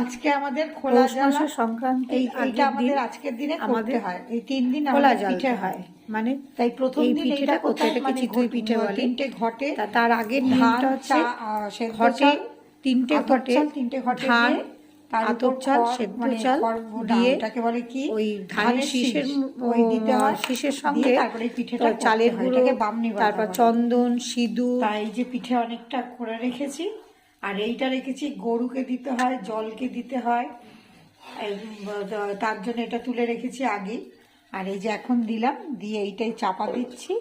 আজকে আমাদের খোলা জ্বালা সংক্রান্তি, এইটা আমাদের আজকের দিনে করতে হয়। এই 3 দিন খোলা আমাদের জ্বালতে পিঠে হয়। হয়। মানে তাই প্রথম দিন পিঠেটা এটা করতে, কোথায় এটাকে মানে চিতই পিঠে বলে। 3টে ঘটে, তার আগের নিয়মটা হচ্ছে ঘটে 3টে ঘটে 3টে ঘটে ধান, দিয়ে তার উপর আতপ চাল, সেদ্ধ চাল দিয়ে ওটাকে বলে কি ওই ধানের শীষের ওই দিতে হয়, শীষের সঙ্গে তারপরে পিঠেটা চালের গুঁড়ো, এটাকে বামনি বাটা তারপর বলে। চন্দন, সিঁদুর। তাই যে পিঠে অনেকটা করে রেখেছি। আর এইটা রেখেছি গরুকে দিতে হয়, জলকে দিতে হয়, তার জন্য এটা তুলে রেখেছি আগে। আর এই যে এখন দিলাম, দিয়ে এইটাই চাপা দিচ্ছি,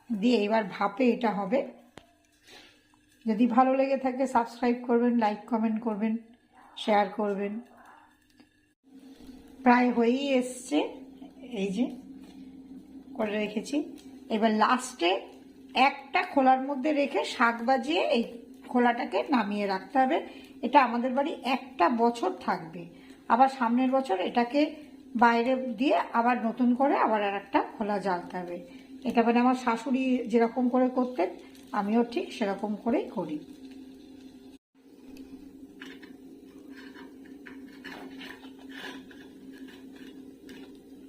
দিয়ে এবার ভাপে এটা হবে। যদি ভালো লেগে থাকে সাবস্ক্রাইব করবেন, লাইক কমেন্ট করবেন, শেয়ার করবেন। প্রায় হয়েই এসছে, এই যে করে রেখেছি। এবার লাস্টে একটা খোলার মধ্যে রেখে শাক বাজিয়ে এই খোলাটাকে নামিয়ে রাখতে হবে। এটা আমাদের বাড়ি 1টা বছর থাকবে। আবার সামনের বছর এটাকে বাইরে দিয়ে আবার নতুন করে আবার আর একটা খোলা জ্বালতে হবে। এটা মানে আমার শাশুড়ি যেরকম করে করতেন আমিও ঠিক সেরকম করেই করি।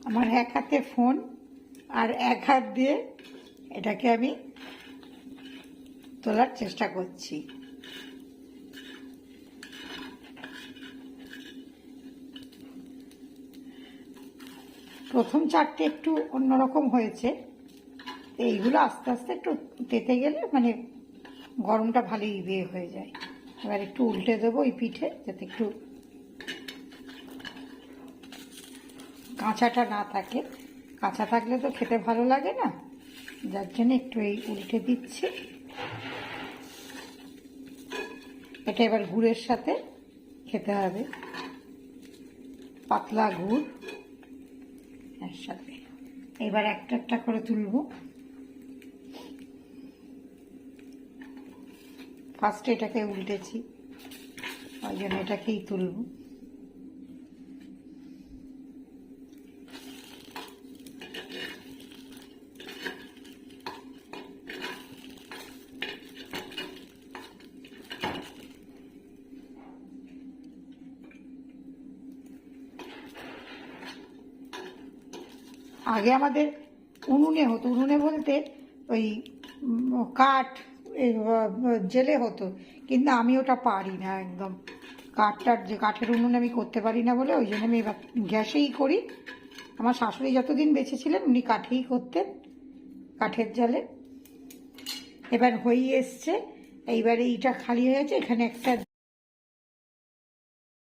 আমার এক হাতে ফোন আর এক হাত দিয়ে এটাকে আমি তোলার চেষ্টা করছি। প্রথম 4টে একটু অন্যরকম হয়েছে, এইগুলো আস্তে আস্তে একটু তেতে গেলে মানে গরমটা ভালোই ইয়ে হয়ে যায়। এবার একটু উল্টে দেবো এই পিঠে, যাতে একটু কাঁচাটা না থাকে। কাঁচা থাকলে তো খেতে ভালো লাগে না, যার জন্য একটু এই উল্টে দিচ্ছি। এটা এবার গুড়ের সাথে খেতে হবে, পাতলা গুড় এর সাথে। এবার একটা একটা করে তুলব। ফার্স্টে এটাকে উল্টেছি, ওই জন্য এটাকেই তুলব। আগে আমাদের উনুনে হতো, উনুনে বলতে ওই কাঠ জেলে হতো, কিন্তু আমি ওটা পারি না একদম। যে কাঠের উনুনে আমি করতে পারি না বলে ওই জন্য আমি এবার গ্যাসেই করি। আমার শাশুড়ি যতদিন বেঁচে ছিলেন উনি কাঠেই করতেন, কাঠের জালে। এবার হয়ে এসছে, এইবারে এইটা খালি হয়ে গেছে, এখানে একটা